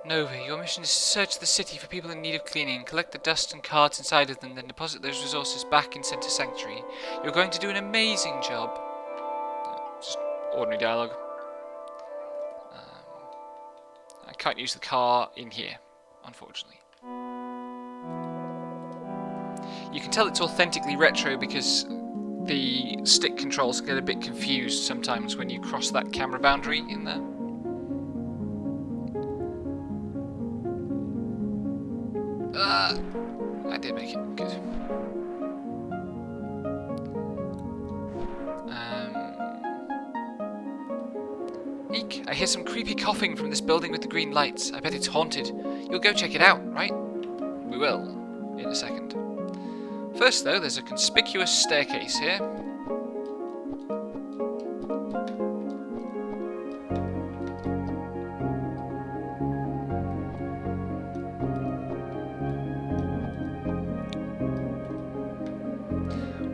Nova, your mission is to search the city for people in need of cleaning, collect the dust and cards inside of them, then deposit those resources back in Center Sanctuary. You're going to do an amazing job. Just ordinary dialogue. I can't use the car in here, unfortunately. You can tell it's authentically retro because the stick controls get a bit confused sometimes when you cross that camera boundary in there. I did make it. Good. Eek, I hear some creepy coughing from this building with the green lights. I bet it's haunted. You'll go check it out, right? We will, in a second. First, though, there's a conspicuous staircase here.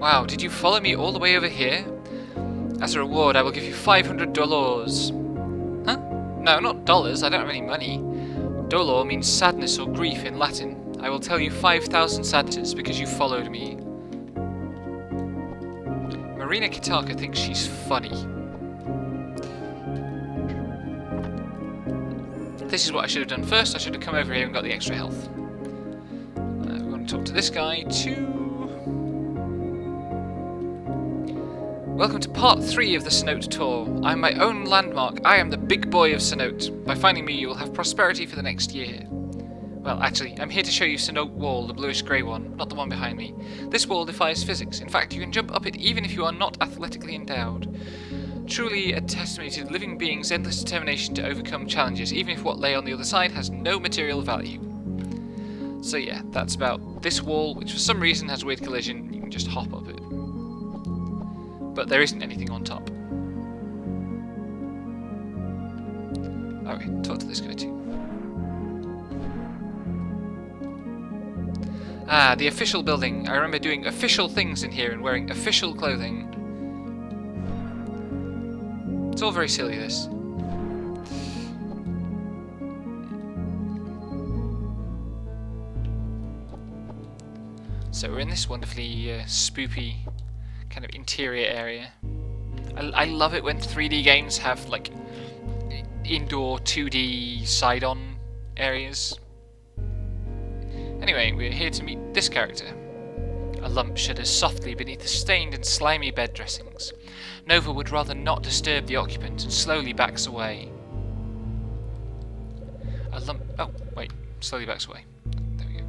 Wow, did you follow me all the way over here? As a reward, I will give you $500. Huh? No, not dollars. I don't have any money. Dolor means sadness or grief in Latin. I will tell you 5,000 sadnesses because you followed me. Marina Kitaka thinks she's funny. This is what I should have done first. I should have come over here and got the extra health. We want to talk to this guy too. Welcome to part 3 of the Cenote tour. I am my own landmark. I am the big boy of Cenote. By finding me, you will have prosperity for the next year. Well, actually, I'm here to show you Cenote Wall, the bluish-grey one, not the one behind me. This wall defies physics. In fact, you can jump up it even if you are not athletically endowed. Truly a testimony to living beings' endless determination to overcome challenges, even if what lay on the other side has no material value. So yeah, that's about this wall, which for some reason has weird collision. You can just hop up it. But there isn't anything on top. Okay, talk to this guy too. Ah, the official building. I remember doing official things in here and wearing official clothing. It's all very silly, this. So we're in this wonderfully spoopy kind of interior area. I love it when 3D games have like indoor 2D side-on areas. Anyway, we're here to meet this character. A lump shudders softly beneath the stained and slimy bed dressings. Nova would rather not disturb the occupant and slowly backs away. A lump... Oh, wait. Slowly backs away. There we go.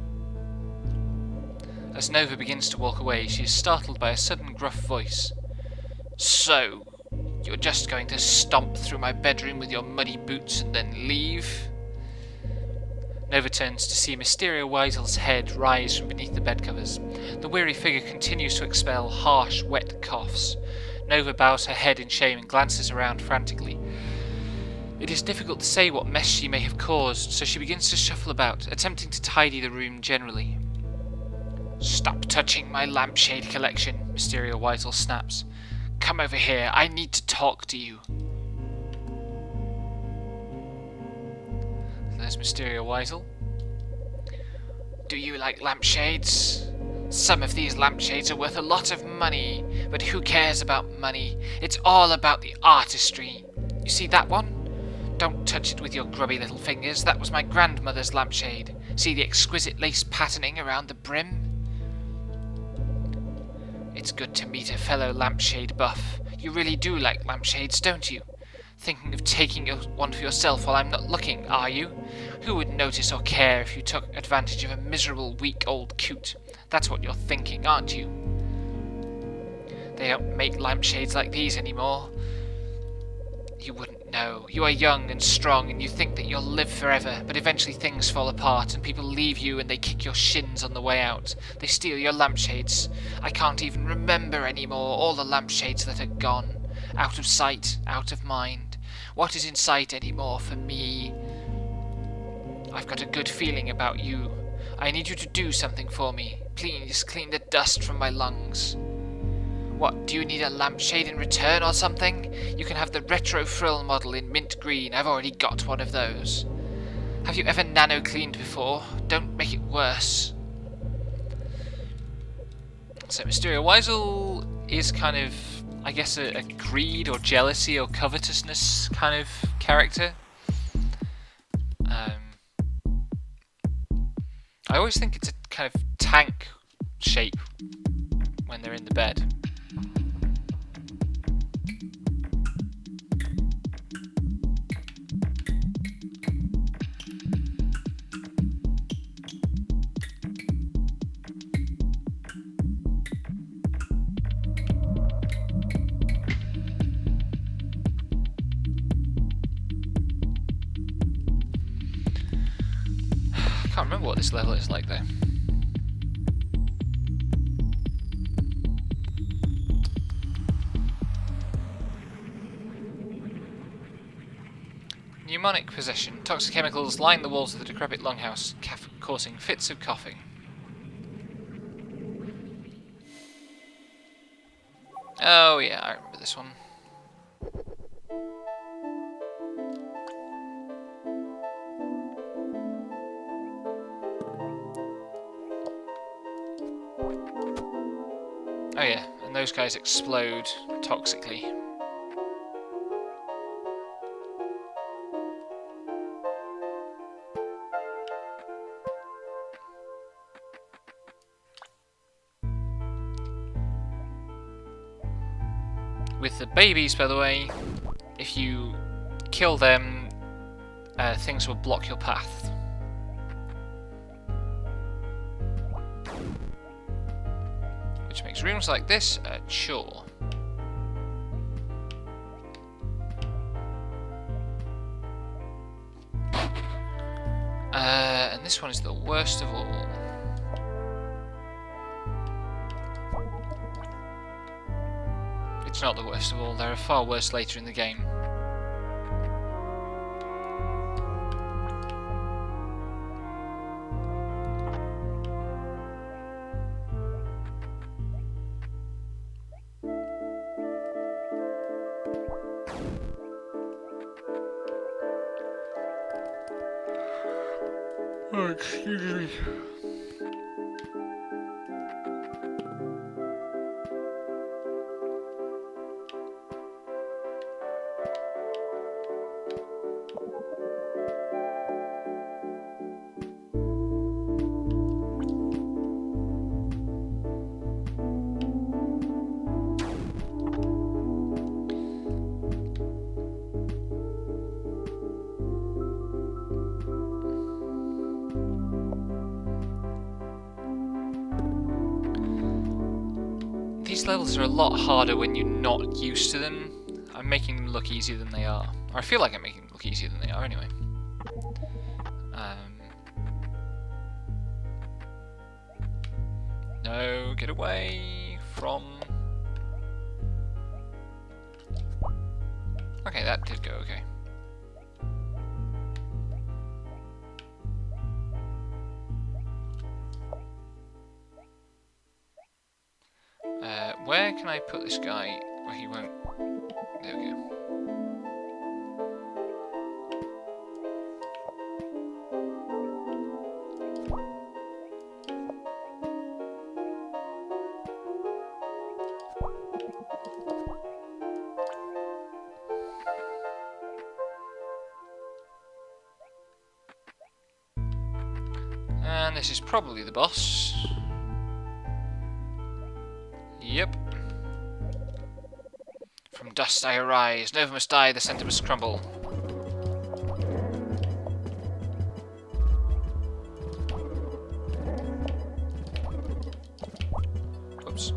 As Nova begins to walk away, she is startled by a sudden gruff voice. So, you're just going to stomp through my bedroom with your muddy boots and then leave? Nova turns to see Mysterio Weisel's head rise from beneath the bedcovers. The weary figure continues to expel harsh, wet coughs. Nova bows her head in shame and glances around frantically. It is difficult to say what mess she may have caused, so she begins to shuffle about, attempting to tidy the room generally. Stop touching my lampshade collection, Mysterio Weisel snaps. Come over here, I need to talk to you. There's Mysterio Weisel. Do you like lampshades? Some of these lampshades are worth a lot of money, but who cares about money? It's all about the artistry. You see that one? Don't touch it with your grubby little fingers. That was my grandmother's lampshade. See the exquisite lace patterning around the brim? It's good to meet a fellow lampshade buff. You really do like lampshades, don't you? Thinking of taking one for yourself while I'm not looking, are you? Who would notice or care if you took advantage of a miserable, weak old coot? That's what you're thinking, aren't you? They don't make lampshades like these anymore. You wouldn't know. You are young and strong and you think that you'll live forever, but eventually things fall apart and people leave you and they kick your shins on the way out. They steal your lampshades. I can't even remember anymore all the lampshades that are gone. Out of sight, out of mind. What is in sight anymore for me? I've got a good feeling about you. I need you to do something for me. Please clean the dust from my lungs. What, do you need a lampshade in return or something? You can have the retro frill model in mint green. I've already got one of those. Have you ever nano-cleaned before? Don't make it worse. So Mysterio Weisel is kind of, I guess, a greed or jealousy or covetousness kind of character. I always think it's a kind of tank shape when they're in the bed. I can't remember what this level is like though. Pneumonic possession. Toxic chemicals line the walls of the decrepit longhouse, causing fits of coughing. Oh yeah, I remember this one. Oh yeah, and those guys explode toxically. With the babies, by the way, if you kill them, things will block your path. Which makes rooms like this a chore. And this one is the worst of all. It's not the worst of all, there are far worse later in the game. Oh, excuse me. These levels are a lot harder when you're not used to them. I'm making them look easier than they are. Or I feel like I'm making them look easier than they are anyway. No, get away from... Okay, that did go okay. Where can I put this guy where he won't... There we go. And this is probably the boss. Yep. From dust I arise, Nova must die, the centre must crumble. Oops.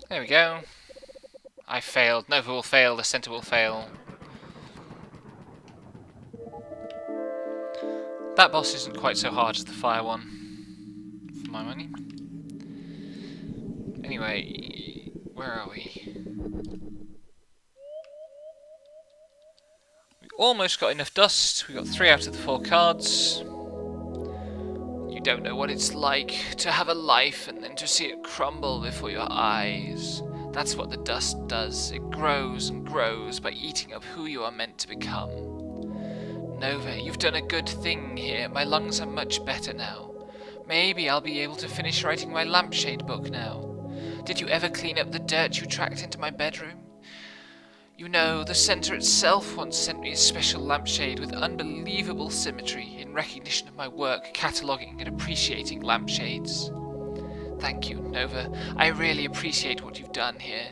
There we go. I failed. Nova will fail, the centre will fail. That boss isn't quite so hard as the fire one, for my money. Anyway, where are we? almost got enough dust. We got 3 out of the 4 cards. You don't know what it's like to have a life and then to see it crumble before your eyes. That's what the dust does. It grows and grows by eating up who you are meant to become. Nova, you've done a good thing here. My lungs are much better now. Maybe I'll be able to finish writing my lampshade book now. Did you ever clean up the dirt you tracked into my bedroom? You know, the centre itself once sent me a special lampshade with unbelievable symmetry in recognition of my work cataloguing and appreciating lampshades. Thank you, Nova. I really appreciate what you've done here.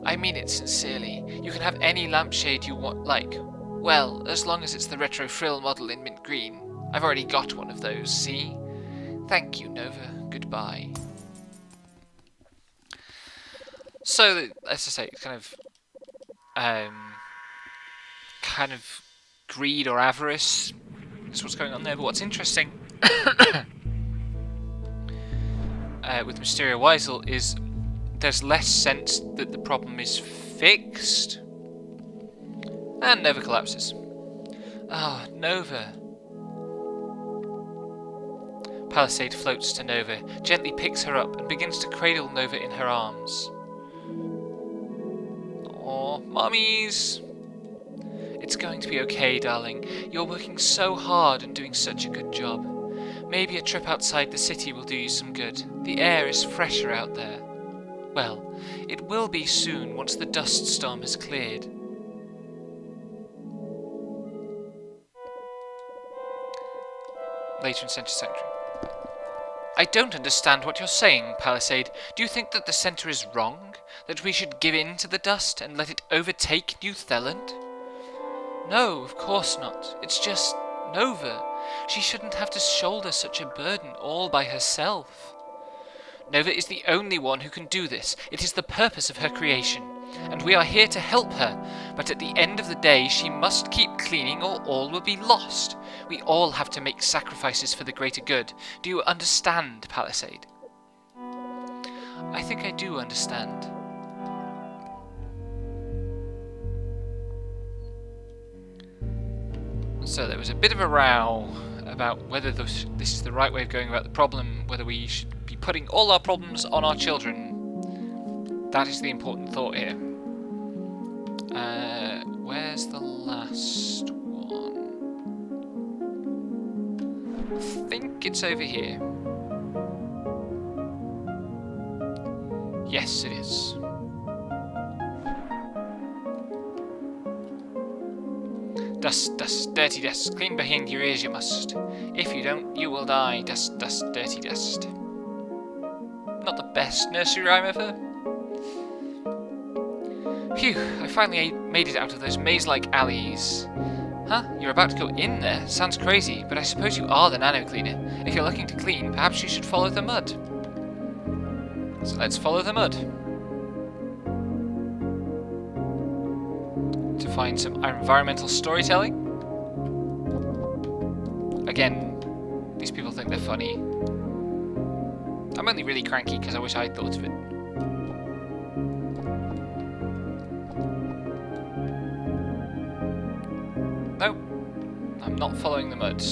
I mean it sincerely. You can have any lampshade you like. Well, as long as it's the retro frill model in mint green. I've already got one of those, see? Thank you, Nova. Goodbye. So, as I say, it's kind of greed or avarice is what's going on there. But what's interesting with Mysteria Weisel is there's less sense that the problem is fixed, and Nova collapses. Ah, oh, Nova. Palisade floats to Nova, gently picks her up, and begins to cradle Nova in her arms. Aw, mummies! It's going to be okay, darling. You're working so hard and doing such a good job. Maybe a trip outside the city will do you some good. The air is fresher out there. Well, it will be soon once the dust storm has cleared. Later in Central Sanctuary. I don't understand what you're saying, Palisade. Do you think that the Centre is wrong? That we should give in to the dust and let it overtake New Theland? No, of course not. It's just Nova. She shouldn't have to shoulder such a burden all by herself. Nova is the only one who can do this. It is the purpose of her creation, and we are here to help her. But at the end of the day, she must keep cleaning or all will be lost. We all have to make sacrifices for the greater good. Do you understand, Palisade? I think I do understand. So there was a bit of a row about whether this is the right way of going about the problem, whether we should be putting all our problems on our children. That is the important thought here. Where's the last one? I think it's over here. Yes, it is. Dust, dust, dirty dust, clean behind your ears you must. If you don't, you will die. Dust, dust, dirty dust. Not the best nursery rhyme ever. Phew, I finally made it out of those maze-like alleys. Huh? You're about to go in there? Sounds crazy, but I suppose you are the nano cleaner. If you're looking to clean, perhaps you should follow the mud. So let's follow the mud. To find some environmental storytelling. Again, these people think they're funny. I'm only really cranky because I wish I'd thought of it. No, I'm not following the mud.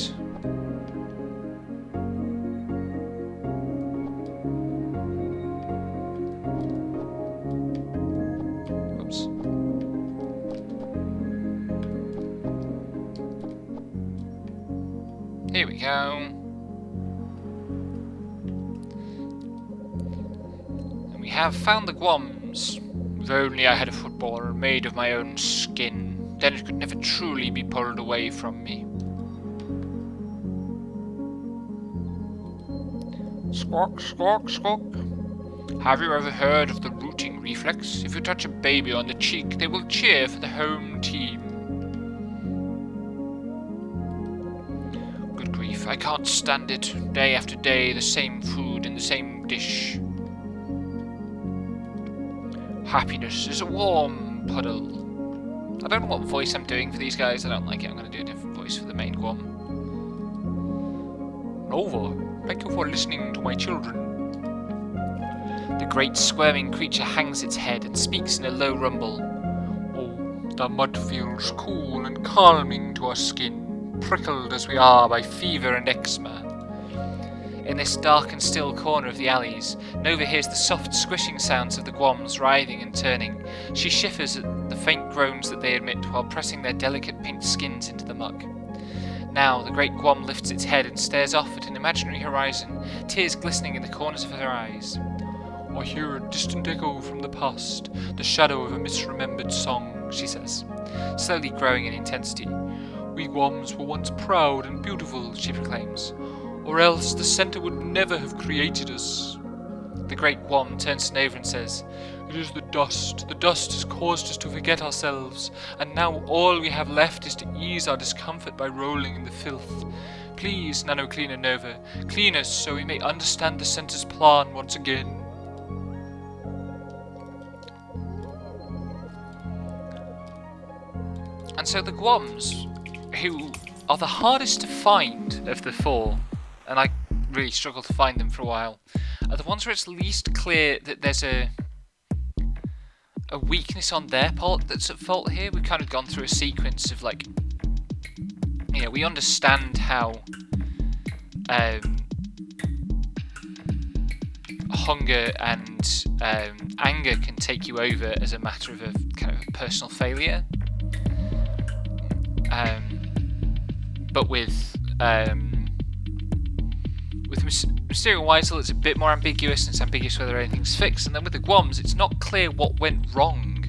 Whoops. Here we go. And we have found the Guams. If only I had a football made of my own skin. Then it could never truly be pulled away from me. Squawk, squawk, squawk. Have you ever heard of the rooting reflex? If you touch a baby on the cheek, they will cheer for the home team. Good grief, I can't stand it. Day after day, the same food in the same dish. Happiness is a warm puddle. I don't know what voice I'm doing for these guys. I don't like it. I'm going to do a different voice for the main Guam. Nova, thank you for listening to my children. The great squirming creature hangs its head and speaks in a low rumble. Oh, The mud feels cool and calming to our skin, prickled as we are by fever and eczema. In this dark and still corner of the alleys, Nova hears the soft squishing sounds of the guams writhing and turning. She shivers at the faint groans that they emit while pressing their delicate pink skins into the muck. Now the great guam lifts its head and stares off at an imaginary horizon, tears glistening in the corners of her eyes. I hear a distant echo from the past, the shadow of a misremembered song, she says, slowly growing in intensity. We guams were once proud and beautiful, she proclaims, or else the Centaur would never have created us. The great guam turns to Nova and says, It is the dust. The dust has caused us to forget ourselves, and now all we have left is to ease our discomfort by rolling in the filth. Please, Nano Cleaner Nova, clean us so we may understand the Centaur's plan once again. And so the guams, who are the hardest to find of the four, and I really struggled to find them for a while, are the ones where it's least clear that there's a weakness on their part that's at fault here. We've kind of gone through a sequence of, like, you know, we understand how hunger and anger can take you over as a matter of a kind of a personal failure. But with Mysterio Weisel, it's a bit more ambiguous, and it's ambiguous whether anything's fixed. And then with the guams, it's not clear what went wrong.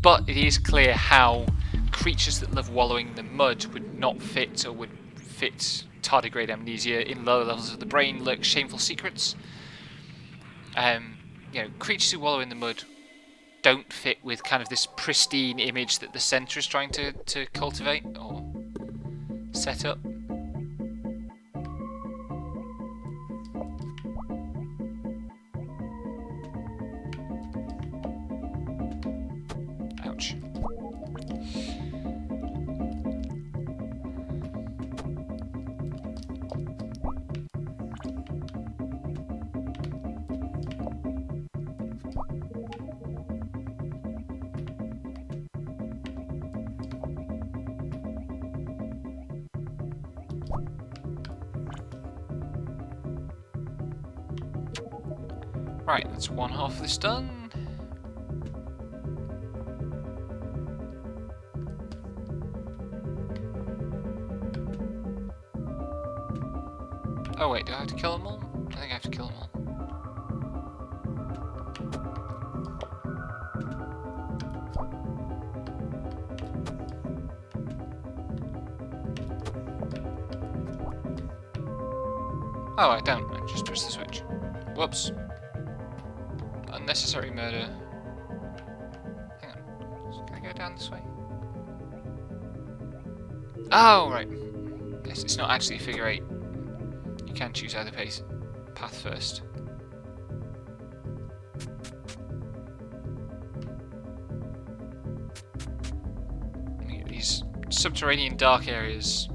But it is clear how creatures that love wallowing in the mud would not fit, or would fit tardigrade amnesia. In lower levels of the brain lurk shameful secrets. You know, creatures who wallow in the mud don't fit with kind of this pristine image that the Centaur is trying to cultivate or set up. Ouch. Right, that's one half of this done. Oh wait, do I have to kill them all? I think I have to kill them all. Oh, I don't. I just press the switch. Whoops. Unnecessary murder. Hang on. Can I go down this way? Oh, right. Yes, it's not actually a figure 8. You can choose either path first. These subterranean dark areas.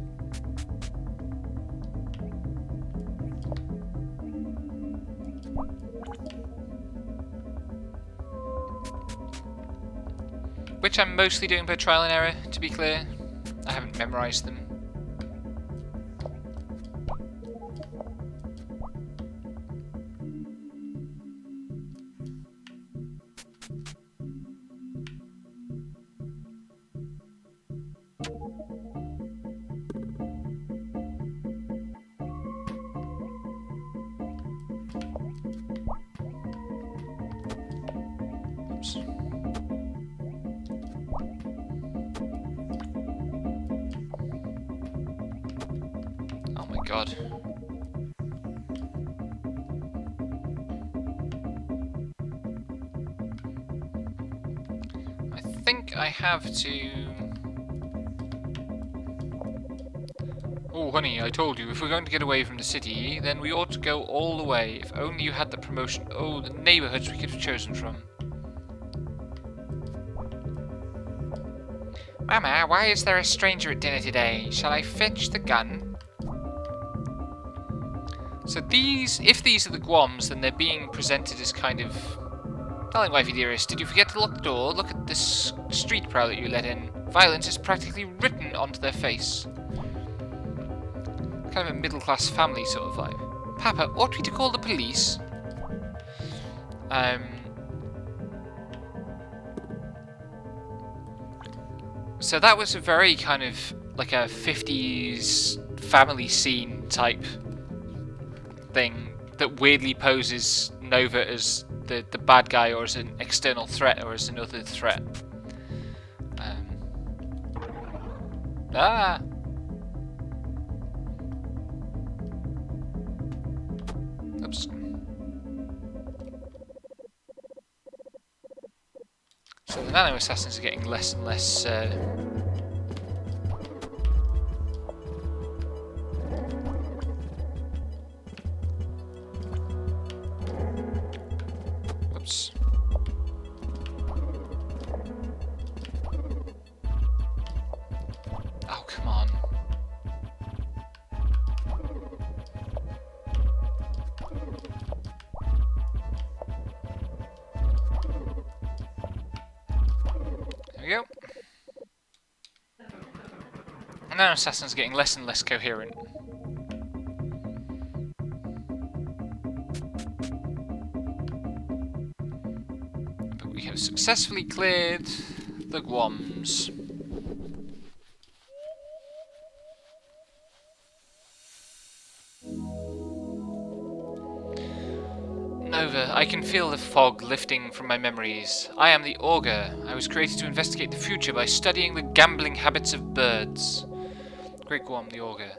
Which I'm mostly doing by trial and error, to be clear. I haven't memorised them. Oops. Oh my god. I think I have to... Oh honey, I told you, if we're going to get away from the city, then we ought to go all the way. If only you had the promotion. Oh, the neighbourhoods we could have chosen from. Mama, why is there a stranger at dinner today? Shall I fetch the gun? So these, if these are the guams, then they're being presented as kind of Darling wifey dearest, did you forget to lock the door? Look at this street prowler you let in. Violence is practically written onto their face. Kind of a middle-class family sort of vibe. Papa, ought we to call the police? So that was a very kind of like a 50s family scene type thing that weirdly poses Nova as the bad guy or as an external threat or as another threat. Oops. So the nano assassins are getting less and less oops. Oh, come on. There we go. And now Assassin's getting less and less coherent. But we have successfully cleared the Guams. Nova, I can feel the fog lifting from my memories. I am the Augur. I was created to investigate the future by studying the gambling habits of birds. Great Guam, the Augur.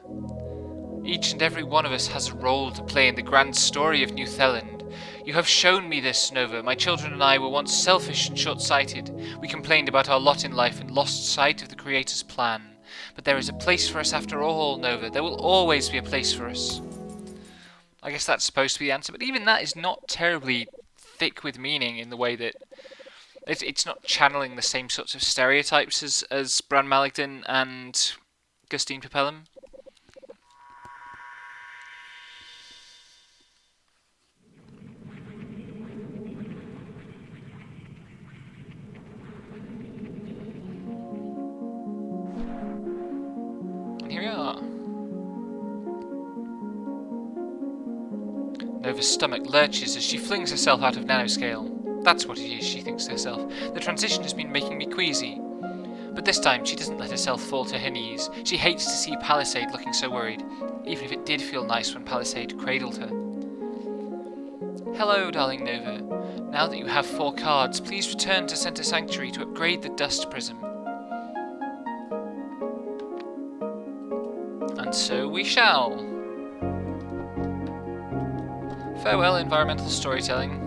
Each and every one of us has a role to play in the grand story of New Theland. You have shown me this, Nova. My children and I were once selfish and short-sighted. We complained about our lot in life and lost sight of the Creator's plan. But there is a place for us after all, Nova. There will always be a place for us. I guess that's supposed to be the answer, but even that is not terribly thick with meaning in the way that it's not channeling the same sorts of stereotypes as Bran Maligdon and Gustine Papellum. And here we are. Nova's stomach lurches as she flings herself out of nanoscale. That's what it is, she thinks to herself. The transition has been making me queasy. But this time, she doesn't let herself fall to her knees. She hates to see Palisade looking so worried, even if it did feel nice when Palisade cradled her. Hello, darling Nova. Now that you have 4 cards, please return to Center Sanctuary to upgrade the Dust Prism. And so we shall. Farewell, environmental storytelling.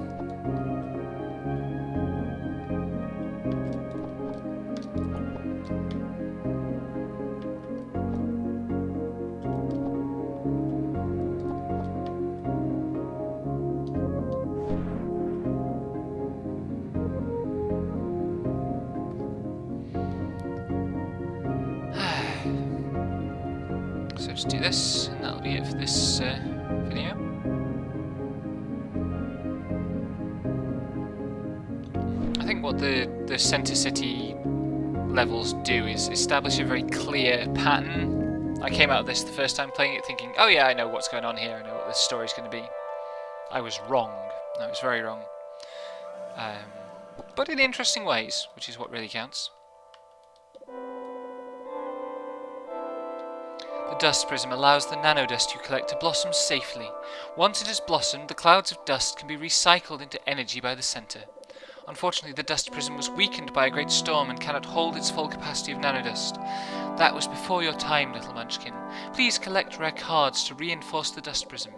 So just do this, and that'll be it for this video. I think what the Center City levels do is establish a very clear pattern. I came out of this the first time playing it thinking, oh yeah, I know what's going on here, I know what this story's going to be. I was wrong. I was very wrong. But in interesting ways, which is what really counts. The dust prism allows the nanodust you collect to blossom safely. Once it has blossomed, the clouds of dust can be recycled into energy by the center. Unfortunately, the dust prism was weakened by a great storm and cannot hold its full capacity of nanodust. That was before your time, little munchkin. Please collect rare cards to reinforce the dust prism.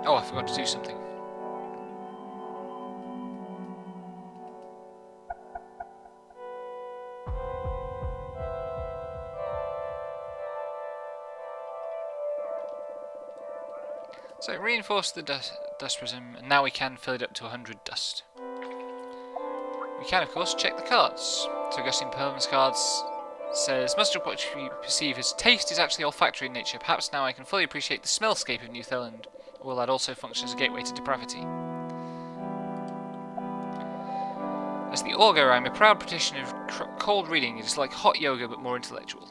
Oh, I forgot to do something. So it reinforced the dust prism, and now we can fill it up to 100 dust. We can, of course, check the cards. So Gustine Papellum's cards Says, much of what you perceive as taste is actually olfactory in nature. Perhaps now I can fully appreciate the smellscape of New Theland. Or will that also function as a gateway to depravity? As the augur, I am a proud practitioner of cold reading. It is like hot yoga, but more intellectual.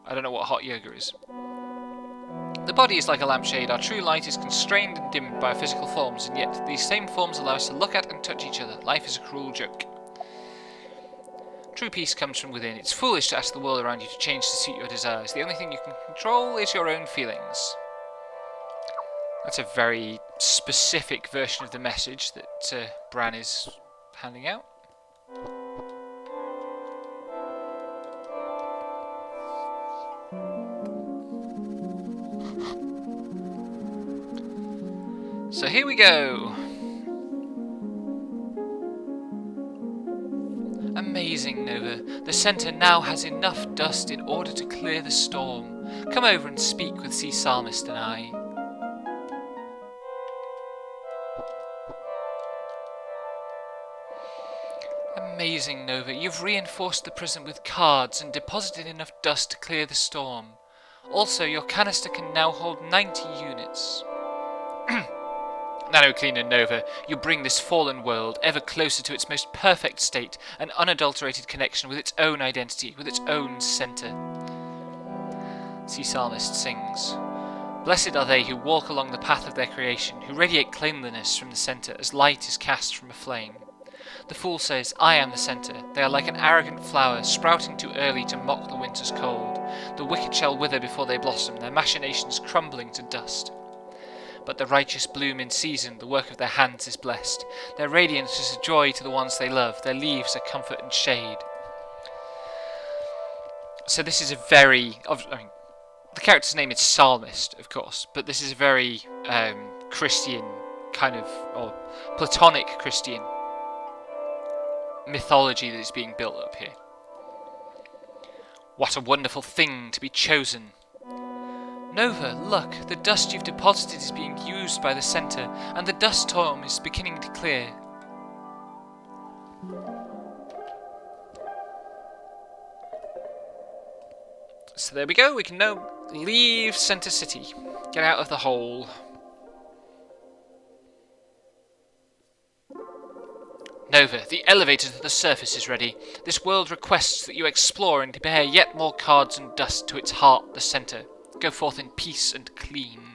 I don't know what hot yoga is. The body is like a lampshade. Our true light is constrained and dimmed by our physical forms, and yet these same forms allow us to look at and touch each other. Life is a cruel joke. True peace comes from within. It's foolish to ask the world around you to change to suit your desires. The only thing you can control is your own feelings. That's a very specific version of the message that Bran is handing out. So here we go. Amazing, Nova. The centre now has enough dust in order to clear the storm. Come over and speak with Sea Psalmist and I. Amazing, Nova. You've reinforced the prison with cards and deposited enough dust to clear the storm. Also, your canister can now hold 90 units. Nano Cleaner Nova, you bring this fallen world ever closer to its most perfect state, an unadulterated connection with its own identity, with its own centre. Sea Psalmist sings, blessed are they who walk along the path of their creation, who radiate cleanliness from the centre as light is cast from a flame. The fool says, I am the centre. They are like an arrogant flower, sprouting too early to mock the winter's cold. The wicked shall wither before they blossom, their machinations crumbling to dust. But the righteous bloom in season, the work of their hands is blessed. Their radiance is a joy to the ones they love, their leaves are comfort and shade. So this is a very... the character's name is Psalmist, of course, but this is a very Christian kind of, or Platonic Christian mythology that is being built up here. What a wonderful thing to be chosen. Nova, look, the dust you've deposited is being used by the centre, and the dust storm is beginning to clear. So there we go, we can now leave Center City. Get out of the hole. Nova, the elevator to the surface is ready. This world requests that you explore and bear yet more cards and dust to its heart, the centre. Go forth in peace and clean.